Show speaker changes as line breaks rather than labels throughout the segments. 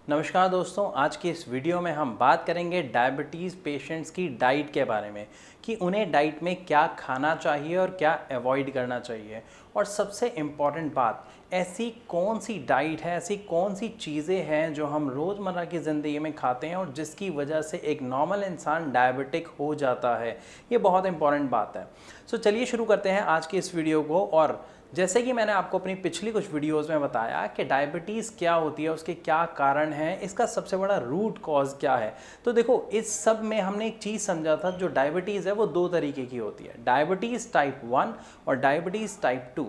नमस्कार दोस्तों, आज की इस वीडियो में हम बात करेंगे डायबिटीज़ पेशेंट्स की डाइट के बारे में कि उन्हें डाइट में क्या खाना चाहिए और क्या अवॉइड करना चाहिए। और सबसे इम्पॉर्टेंट बात, ऐसी कौन सी डाइट है, ऐसी कौन सी चीज़ें हैं जो हम रोज़मर्रा की ज़िंदगी में खाते हैं और जिसकी वजह से एक नॉर्मल इंसान डायबिटिक हो जाता है। ये बहुत इंपॉर्टेंट बात है। सो चलिए शुरू करते हैं आज की इस वीडियो को। और जैसे कि मैंने आपको अपनी पिछली कुछ वीडियोस में बताया कि डायबिटीज़ क्या होती है, उसके क्या कारण हैं, इसका सबसे बड़ा रूट कॉज क्या है। तो देखो, इस सब में हमने एक चीज़ समझा था, जो डायबिटीज़ है वो दो तरीके की होती है, डायबिटीज़ टाइप 1 और डायबिटीज़ टाइप 2।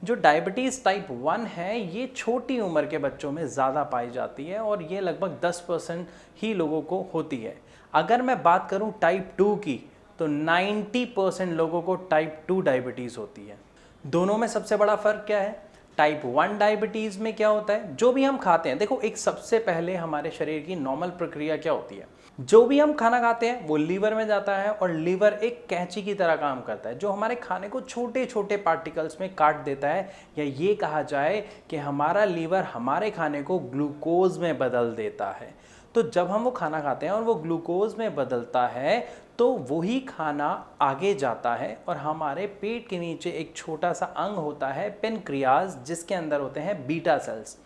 जो डायबिटीज़ टाइप 1 है ये छोटी उम्र के बच्चों में ज़्यादा पाई जाती है और ये लगभग 10% ही लोगों को होती है। अगर मैं बात करूँ टाइप 2 की, तो 90% लोगों को टाइप 2 डायबिटीज़ होती है। दोनों में सबसे बड़ा फ़र्क क्या है? टाइप 1 डायबिटीज़ में क्या होता है, जो भी हम खाते हैं, देखो एक सबसे पहले हमारे शरीर की नॉर्मल प्रक्रिया क्या होती है, जो भी हम खाना खाते हैं वो लीवर में जाता है और लीवर एक कैंची की तरह काम करता है, जो हमारे खाने को छोटे छोटे पार्टिकल्स में काट देता है, या ये कहा जाए कि हमारा लीवर हमारे खाने को ग्लूकोज में बदल देता है। तो जब हम वो खाना खाते हैं और वो ग्लूकोज में बदलता है, तो वही खाना आगे जाता है और हमारे पेट के नीचे एक छोटा सा अंग होता है पेनक्रियाज, जिसके अंदर होते हैं बीटा सेल्स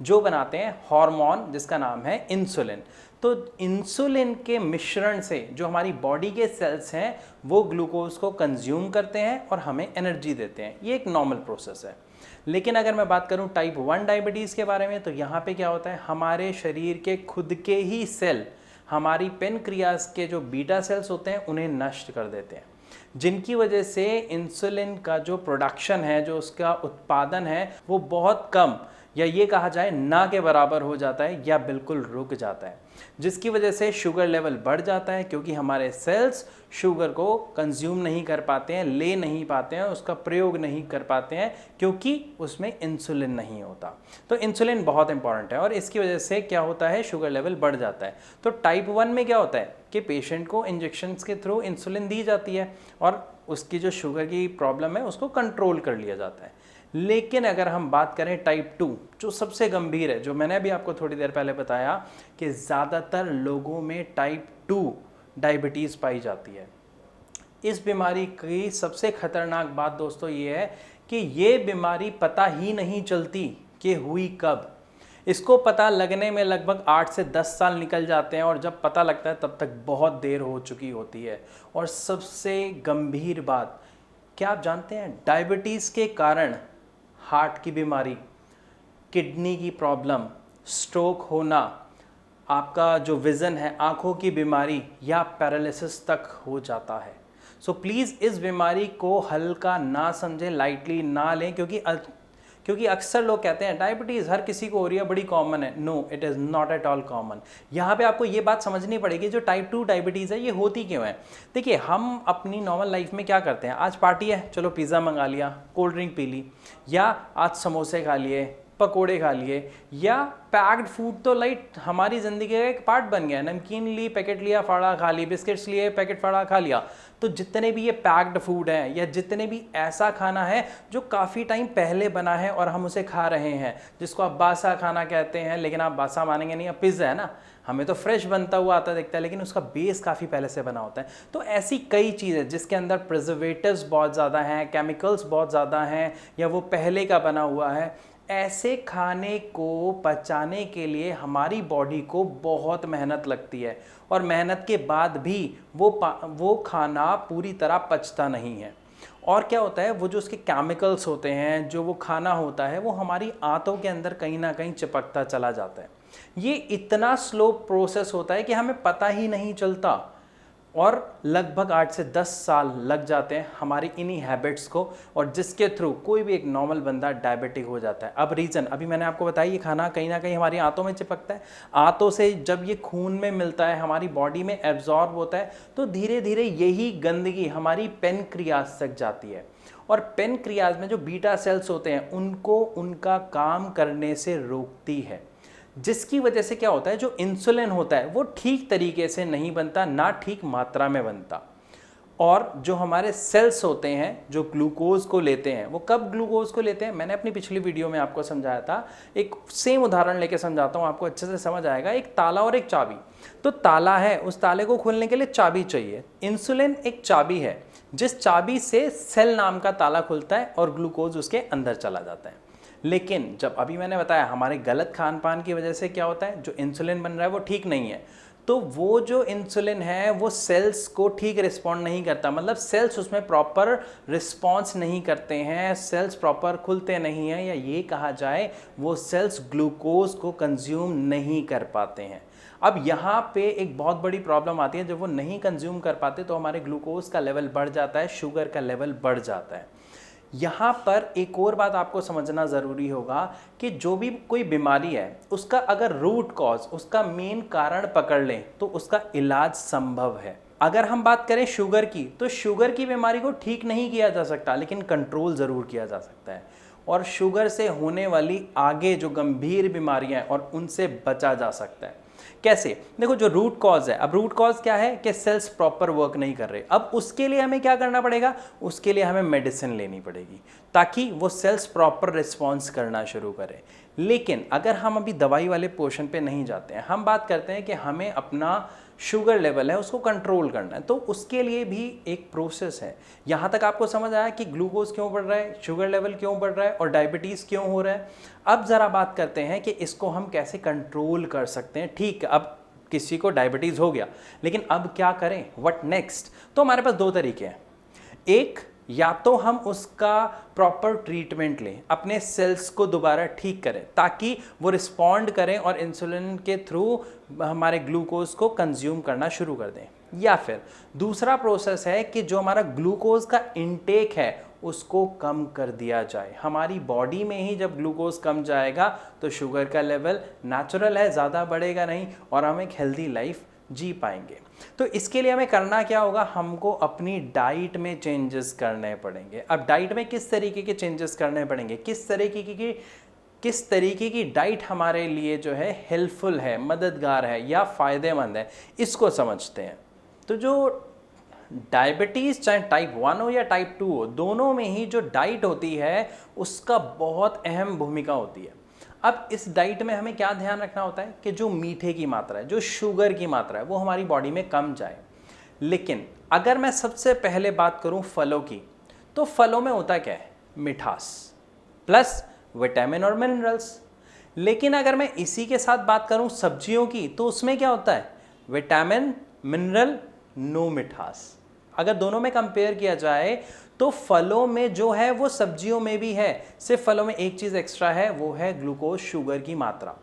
जो बनाते हैं हार्मोन जिसका नाम है इंसुलिन। तो इंसुलिन के मिश्रण से जो हमारी बॉडी के सेल्स हैं वो ग्लूकोज को कंज्यूम करते हैं और हमें एनर्जी देते हैं। ये एक नॉर्मल प्रोसेस है। लेकिन अगर मैं बात करूं टाइप 1 डायबिटीज़ के बारे में, तो यहाँ पे क्या होता है, हमारे शरीर के खुद के ही सेल हमारी पेनक्रियाज के जो बीटा सेल्स होते हैं उन्हें नष्ट कर देते हैं, जिनकी वजह से इंसुलिन का जो प्रोडक्शन है, जो उसका उत्पादन है, वो बहुत कम, या ये कहा जाए ना के बराबर हो जाता है या बिल्कुल रुक जाता है, जिसकी वजह से शुगर लेवल बढ़ जाता है, क्योंकि हमारे सेल्स शुगर को कंज्यूम नहीं कर पाते हैं, ले नहीं पाते हैं, उसका प्रयोग नहीं कर पाते हैं, क्योंकि उसमें इंसुलिन नहीं होता। तो इंसुलिन बहुत इंपॉर्टेंट है और इसकी वजह से क्या होता है, शुगर लेवल बढ़ जाता है। तो टाइप 1 में क्या होता है कि पेशेंट को इंजेक्शंस के थ्रू इंसुलिन दी जाती है और उसकी जो शुगर की प्रॉब्लम है उसको कंट्रोल कर लिया जाता है। लेकिन अगर हम बात करें टाइप 2, जो सबसे गंभीर है, जो मैंने अभी आपको थोड़ी देर पहले बताया कि ज़्यादातर लोगों में टाइप 2 डायबिटीज़ पाई जाती है। इस बीमारी की सबसे खतरनाक बात दोस्तों ये है कि ये बीमारी पता ही नहीं चलती कि हुई कब। इसको पता लगने में लगभग 8 से 10 साल निकल जाते हैं और जब पता लगता है तब तक बहुत देर हो चुकी होती है। और सबसे गंभीर बात, क्या आप जानते हैं, डायबिटीज़ के कारण हार्ट की बीमारी, किडनी की प्रॉब्लम, स्ट्रोक होना, आपका जो विज़न है, आँखों की बीमारी या पैरालिसिस तक हो जाता है। सो प्लीज़ इस बीमारी को हल्का ना समझें, लाइटली ना लें, क्योंकि अक्सर लोग कहते हैं डायबिटीज़ हर किसी को हो रही है, बड़ी कॉमन है। No, it is not at all common. यहाँ पे आपको ये बात समझनी पड़ेगी, जो टाइप 2 डायबिटीज़ है ये होती क्यों है। देखिए, हम अपनी नॉर्मल लाइफ में क्या करते हैं, आज पार्टी है, चलो पिज़्ज़ा मंगा लिया, कोल्ड ड्रिंक पी ली, या आज समोसे खा लिए, पकोड़े खा लिए, या पैक्ड फूड तो लाइक हमारी ज़िंदगी का एक पार्ट बन गया है। नमकीन ली, पैकेट लिया, फाड़ा खा ली, बिस्किट्स लिए, पैकेट फाड़ा खा लिया। तो जितने भी ये पैक्ड फूड हैं, या जितने भी ऐसा खाना है जो काफ़ी टाइम पहले बना है और हम उसे खा रहे हैं, जिसको आप बासा खाना कहते हैं, लेकिन आप बासा मानेंगे नहीं, अब पिज़्ज़ा है ना, हमें तो फ्रेश बनता हुआ आता दिखता है, लेकिन उसका बेस काफ़ी पहले से बना होता है। तो ऐसी कई चीज़ें जिसके अंदर प्रिजर्वेटिव्स बहुत ज़्यादा हैं, केमिकल्स बहुत ज़्यादा हैं, या वो पहले का बना हुआ है, ऐसे खाने को पचाने के लिए हमारी बॉडी को बहुत मेहनत लगती है और मेहनत के बाद भी वो खाना पूरी तरह पचता नहीं है। और क्या होता है, वो जो उसके केमिकल्स होते हैं, जो वो खाना होता है, वो हमारी आंतों के अंदर कहीं ना कहीं चिपकता चला जाता है। ये इतना स्लो प्रोसेस होता है कि हमें पता ही नहीं चलता और लगभग 8 से 10 साल लग जाते हैं हमारी इन्हीं हैबिट्स को, और जिसके थ्रू कोई भी एक नॉर्मल बंदा डायबिटिक हो जाता है। अब रीज़न अभी मैंने आपको बताया, ये खाना कहीं ना कहीं हमारी आंतों में चिपकता है, आंतों से जब ये खून में मिलता है, हमारी बॉडी में एब्जॉर्ब होता है, तो धीरे धीरे यही गंदगी हमारी पेनक्रियाज तक जाती है, और पेनक्रियाज में जो बीटा सेल्स होते हैं उनको उनका काम करने से रोकती है, जिसकी वजह से क्या होता है, जो इंसुलिन होता है वो ठीक तरीके से नहीं बनता, ना ठीक मात्रा में बनता। और जो हमारे सेल्स होते हैं जो ग्लूकोज को लेते हैं, वो कब ग्लूकोज को लेते हैं, मैंने अपनी पिछली वीडियो में आपको समझाया था। एक सेम उदाहरण लेके समझाता हूँ, आपको अच्छे से समझ आएगा। एक ताला और एक चाबी। तो ताला है, उस ताले को खोलने के लिए चाबी चाहिए। इंसुलिन एक चाबी है, जिस चाबी से सेल नाम का ताला खुलता है और ग्लूकोज उसके अंदर चला जाता है। लेकिन जब अभी मैंने बताया हमारे गलत खान पान की वजह से क्या होता है, जो इंसुलिन बन रहा है वो ठीक नहीं है, तो वो जो इंसुलिन है वो सेल्स को ठीक रिस्पॉन्ड नहीं करता, मतलब सेल्स उसमें प्रॉपर रिस्पॉन्स नहीं करते हैं, सेल्स प्रॉपर खुलते नहीं हैं, या ये कहा जाए वो सेल्स ग्लूकोज को कंज्यूम नहीं कर पाते हैं। अब यहाँ पे एक बहुत बड़ी प्रॉब्लम आती है, जब वो नहीं कंज्यूम कर पाते तो हमारे ग्लूकोज का लेवल बढ़ जाता है, शुगर का लेवल बढ़ जाता है। यहाँ पर एक और बात आपको समझना ज़रूरी होगा कि जो भी कोई बीमारी है उसका अगर रूट कॉज, उसका मेन कारण पकड़ लें तो उसका इलाज संभव है। अगर हम बात करें शुगर की, तो शुगर की बीमारी को ठीक नहीं किया जा सकता, लेकिन कंट्रोल ज़रूर किया जा सकता है। और शुगर से होने वाली आगे जो गंभीर बीमारियां हैं और उनसे बचा जा सकता है। कैसे? देखो, जो रूट कॉज है, अब रूट कॉज क्या है कि सेल्स प्रॉपर वर्क नहीं कर रहे। अब उसके लिए हमें क्या करना पड़ेगा, उसके लिए हमें मेडिसिन लेनी पड़ेगी ताकि वो सेल्स प्रॉपर रिस्पॉन्स करना शुरू करें। लेकिन अगर हम अभी दवाई वाले पोर्शन पे नहीं जाते हैं, हम बात करते हैं कि हमें अपना शुगर लेवल है उसको कंट्रोल करना है, तो उसके लिए भी एक प्रोसेस है। यहाँ तक आपको समझ आया कि ग्लूकोज क्यों बढ़ रहा है, शुगर लेवल क्यों बढ़ रहा है और डायबिटीज़ क्यों हो रहा है। अब ज़रा बात करते हैं कि इसको हम कैसे कंट्रोल कर सकते हैं। ठीक, अब किसी को डायबिटीज़ हो गया, लेकिन अब क्या करें, व्हाट नेक्स्ट? तो हमारे पास दो तरीके हैं। एक, या तो हम उसका प्रॉपर ट्रीटमेंट लें, अपने सेल्स को दोबारा ठीक करें ताकि वो रिस्पॉन्ड करें और इंसुलिन के थ्रू हमारे ग्लूकोज को कंज्यूम करना शुरू कर दें। या फिर दूसरा प्रोसेस है कि जो हमारा ग्लूकोज का इंटेक है उसको कम कर दिया जाए। हमारी बॉडी में ही जब ग्लूकोज कम जाएगा तो शुगर का लेवल नेचुरल है, ज़्यादा बढ़ेगा नहीं और हम एक हेल्दी लाइफ जी पाएंगे। तो इसके लिए हमें करना क्या होगा, हमको अपनी डाइट में चेंजेस करने पड़ेंगे। अब डाइट में किस तरीके के चेंजेस करने पड़ेंगे, किस तरीके की डाइट हमारे लिए जो है हेल्पफुल है, मददगार है या फ़ायदेमंद है, इसको समझते हैं। तो जो डायबिटीज़ चाहे टाइप 1 हो या टाइप 2 हो, दोनों में ही जो डाइट होती है उसका बहुत अहम भूमिका होती है। अब इस डाइट में हमें क्या ध्यान रखना होता है कि जो मीठे की मात्रा है, जो शुगर की मात्रा है, वो हमारी बॉडी में कम जाए। लेकिन अगर मैं सबसे पहले बात करूं फलों की, तो फलों में होता क्या है, मिठास प्लस विटामिन और मिनरल्स। लेकिन अगर मैं इसी के साथ बात करूं सब्जियों की, तो उसमें क्या होता है, विटामिन, मिनरल, नो मिठास। अगर दोनों में कंपेयर किया जाए तो फलों में जो है वो सब्जियों में भी है, सिर्फ फलों में एक चीज़ एक्स्ट्रा है, वो है ग्लूकोज, शुगर की मात्रा।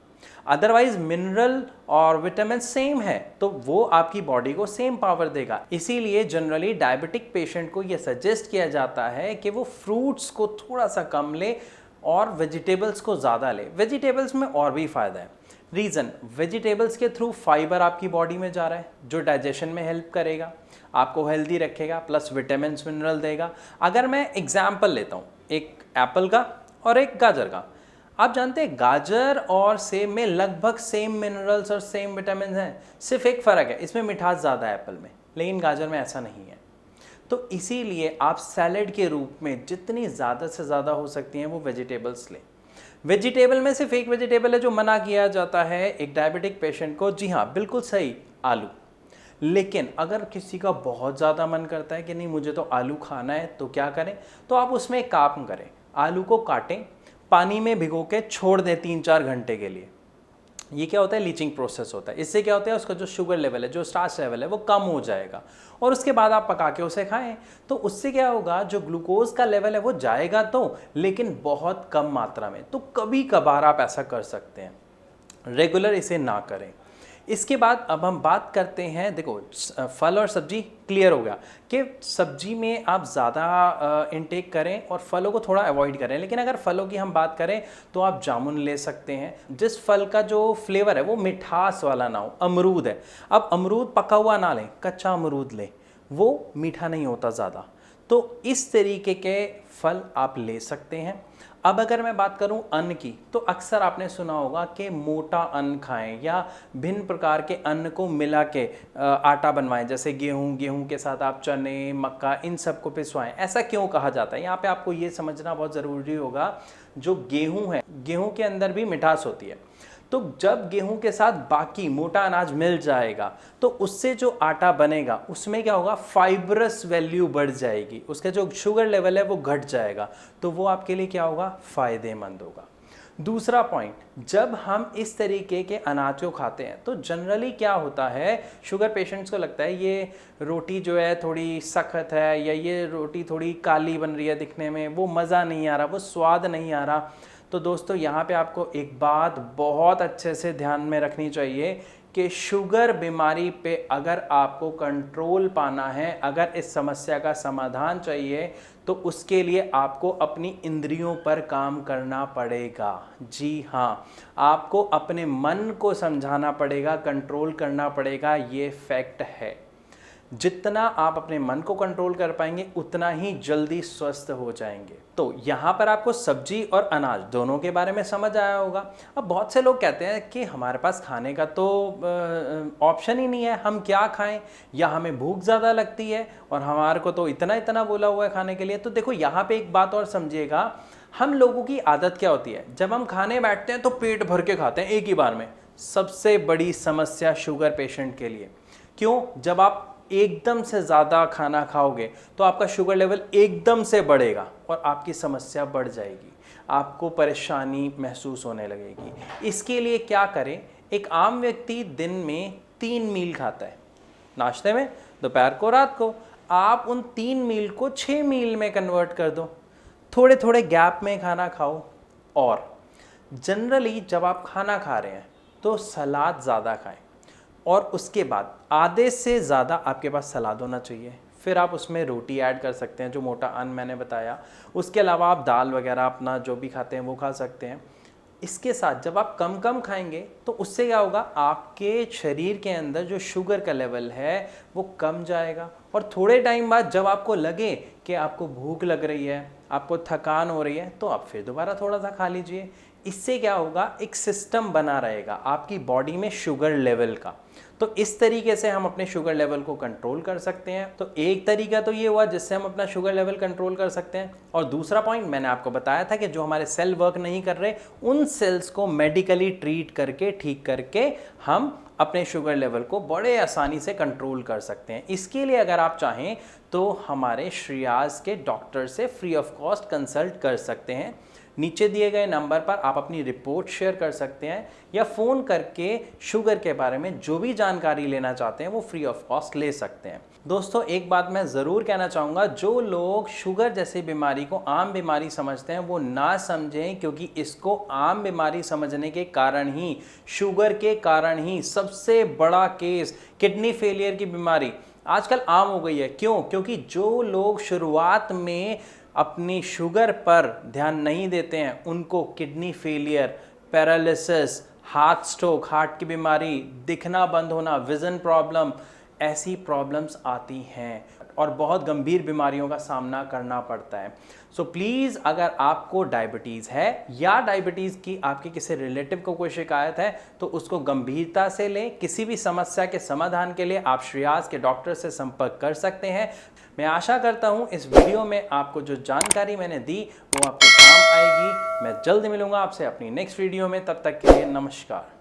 अदरवाइज मिनरल और विटामिन सेम है, तो वो आपकी बॉडी को सेम पावर देगा। इसीलिए जनरली डायबिटिक पेशेंट को ये सजेस्ट किया जाता है कि वो फ्रूट्स को थोड़ा सा कम ले और वेजिटेबल्स को ज़्यादा ले। वेजिटेबल्स में और भी फ़ायदा है। रीज़न, वेजिटेबल्स के थ्रू फाइबर आपकी बॉडी में जा रहा है जो डाइजेशन में हेल्प करेगा, आपको हेल्दी रखेगा, प्लस विटामिन मिनरल देगा। अगर मैं एग्जाम्पल लेता हूँ एक एप्पल का और एक गाजर का, आप जानते हैं गाजर और सेब में लगभग सेम मिनरल्स और सेम विटामिन हैं, सिर्फ एक फ़र्क है, इसमें मिठास ज़्यादा है एप्पल में, लेकिन गाजर में ऐसा नहीं है। तो इसीलिए आप सैलेड के रूप में जितनी ज़्यादा से ज़्यादा हो सकती हैं वो वेजिटेबल्स लें। वेजिटेबल में सिर्फ एक वेजिटेबल है जो मना किया जाता है एक डायबिटिक पेशेंट को, जी हाँ बिल्कुल सही, आलू। लेकिन अगर किसी का बहुत ज़्यादा मन करता है कि नहीं मुझे तो आलू खाना है, तो क्या करें, तो आप उसमें एक काम करें, आलू को काटें, पानी में भिगो के छोड़ दें 3-4 घंटे के लिए। ये क्या होता है, लीचिंग प्रोसेस होता है। इससे क्या होता है, उसका जो शुगर लेवल है, जो स्टार्च लेवल है, वो कम हो जाएगा और उसके बाद आप पका के उसे खाएं। तो उससे क्या होगा, जो ग्लूकोज का लेवल है वो जाएगा तो, लेकिन बहुत कम मात्रा में। तो कभी कभार आप ऐसा कर सकते हैं, रेगुलर इसे ना करें। इसके बाद अब हम बात करते हैं, देखो फल और सब्जी क्लियर हो गया कि सब्जी में आप ज़्यादा इनटेक करें और फलों को थोड़ा अवॉइड करें। लेकिन अगर फलों की हम बात करें तो आप जामुन ले सकते हैं, जिस फल का जो फ्लेवर है वो मिठास वाला ना हो। अमरूद है, अब अमरूद पका हुआ ना लें, कच्चा अमरूद लें, वो मीठा नहीं होता ज़्यादा। तो इस तरीके के फल आप ले सकते हैं। अब अगर मैं बात करूं अन्न की, तो अक्सर आपने सुना होगा कि मोटा अन्न खाएं या भिन्न प्रकार के अन्न को मिला के आटा बनवाएं, जैसे गेहूं के साथ आप चने, मक्का, इन सब को पिसवाएं। ऐसा क्यों कहा जाता है? यहाँ पे आपको ये समझना बहुत ज़रूरी होगा, जो गेहूं है, गेहूं के अंदर भी मिठास होती है। तो जब गेहूं के साथ बाकी मोटा अनाज मिल जाएगा तो उससे जो आटा बनेगा उसमें क्या होगा, फाइब्रस वैल्यू बढ़ जाएगी, उसका जो शुगर लेवल है वो घट जाएगा, तो वो आपके लिए क्या होगा, फायदेमंद होगा। दूसरा पॉइंट, जब हम इस तरीके के अनाज को खाते हैं तो जनरली क्या होता है, शुगर पेशेंट्स को लगता है ये रोटी जो है थोड़ी सख्त है, या ये रोटी थोड़ी काली बन रही है दिखने में, वो मज़ा नहीं आ रहा, वो स्वाद नहीं आ रहा। तो दोस्तों यहाँ पे आपको एक बात बहुत अच्छे से ध्यान में रखनी चाहिए कि शुगर बीमारी पे अगर आपको कंट्रोल पाना है, अगर इस समस्या का समाधान चाहिए, तो उसके लिए आपको अपनी इंद्रियों पर काम करना पड़ेगा। जी हाँ, आपको अपने मन को समझाना पड़ेगा, कंट्रोल करना पड़ेगा, ये फैक्ट है। जितना आप अपने मन को कंट्रोल कर पाएंगे उतना ही जल्दी स्वस्थ हो जाएंगे। तो यहाँ पर आपको सब्जी और अनाज दोनों के बारे में समझ आया होगा। अब बहुत से लोग कहते हैं कि हमारे पास खाने का तो ऑप्शन ही नहीं है, हम क्या खाएं, या हमें भूख ज़्यादा लगती है और हमारे को तो इतना इतना बोला हुआ है खाने के लिए। तो देखो यहाँ पे एक बात और समझिएगा, हम लोगों की आदत क्या होती है, जब हम खाने बैठते हैं तो पेट भर के खाते हैं एक ही बार में। सबसे बड़ी समस्या शुगर पेशेंट के लिए। क्यों? जब आप एकदम से ज़्यादा खाना खाओगे तो आपका शुगर लेवल एकदम से बढ़ेगा और आपकी समस्या बढ़ जाएगी, आपको परेशानी महसूस होने लगेगी। इसके लिए क्या करें, एक आम व्यक्ति दिन में 3 मील खाता है, नाश्ते में, दोपहर को, रात को। आप उन 3 मील को 6 मील में कन्वर्ट कर दो, थोड़े थोड़े गैप में खाना खाओ। और जनरली जब आप खाना खा रहे हैं तो सलाद ज़्यादा खाएं, और उसके बाद आधे से ज़्यादा आपके पास सलाद होना चाहिए। फिर आप उसमें रोटी ऐड कर सकते हैं, जो मोटा अन्न मैंने बताया। उसके अलावा आप दाल वगैरह अपना जो भी खाते हैं वो खा सकते हैं। इसके साथ जब आप कम कम खाएंगे तो उससे क्या होगा, आपके शरीर के अंदर जो शुगर का लेवल है वो कम जाएगा। और थोड़े टाइम बाद जब आपको लगे कि आपको भूख लग रही है, आपको थकान हो रही है, तो आप फिर दोबारा थोड़ा सा खा लीजिए। इससे क्या होगा, एक सिस्टम बना रहेगा आपकी बॉडी में शुगर लेवल का। तो इस तरीके से हम अपने शुगर लेवल को कंट्रोल कर सकते हैं। तो एक तरीका तो ये हुआ जिससे हम अपना शुगर लेवल कंट्रोल कर सकते हैं। और दूसरा पॉइंट मैंने आपको बताया था कि जो हमारे सेल वर्क नहीं कर रहे, उन सेल्स को मेडिकली ट्रीट करके, ठीक करके हम अपने शुगर लेवल को बड़े आसानी से कंट्रोल कर सकते हैं। इसके लिए अगर आप चाहें तो हमारे श्रेयास के डॉक्टर से फ्री ऑफ कॉस्ट कंसल्ट कर सकते हैं। नीचे दिए गए नंबर पर आप अपनी रिपोर्ट शेयर कर सकते हैं, या फ़ोन करके शुगर के बारे में जो भी जानकारी लेना चाहते हैं वो फ्री ऑफ कॉस्ट ले सकते हैं। दोस्तों एक बात मैं ज़रूर कहना चाहूँगा, जो लोग शुगर जैसी बीमारी को आम बीमारी समझते हैं वो ना समझें, क्योंकि इसको आम बीमारी समझने के कारण ही, शुगर के कारण ही सबसे बड़ा केस किडनी फेलियर की बीमारी आजकल आम हो गई है। क्यों? क्योंकि जो लोग शुरुआत में अपनी शुगर पर ध्यान नहीं देते हैं, उनको kidney failure, paralysis, heart stroke, heart की बीमारी, दिखना बंद होना, विज़न प्रॉब्लम, ऐसी प्रॉब्लम्स आती हैं और बहुत गंभीर बीमारियों का सामना करना पड़ता है। सो प्लीज़, अगर आपको डायबिटीज़ है या डायबिटीज़ की आपके किसी रिलेटिव को कोई शिकायत है तो उसको गंभीरता से लें। किसी भी समस्या के समाधान के लिए आप श्रेयास के डॉक्टर से संपर्क कर सकते हैं। मैं आशा करता हूँ इस वीडियो में आपको जो जानकारी मैंने दी वो आपके काम आएगी। मैं जल्द मिलूँगा आपसे अपनी नेक्स्ट वीडियो में, तब तक के लिए नमस्कार।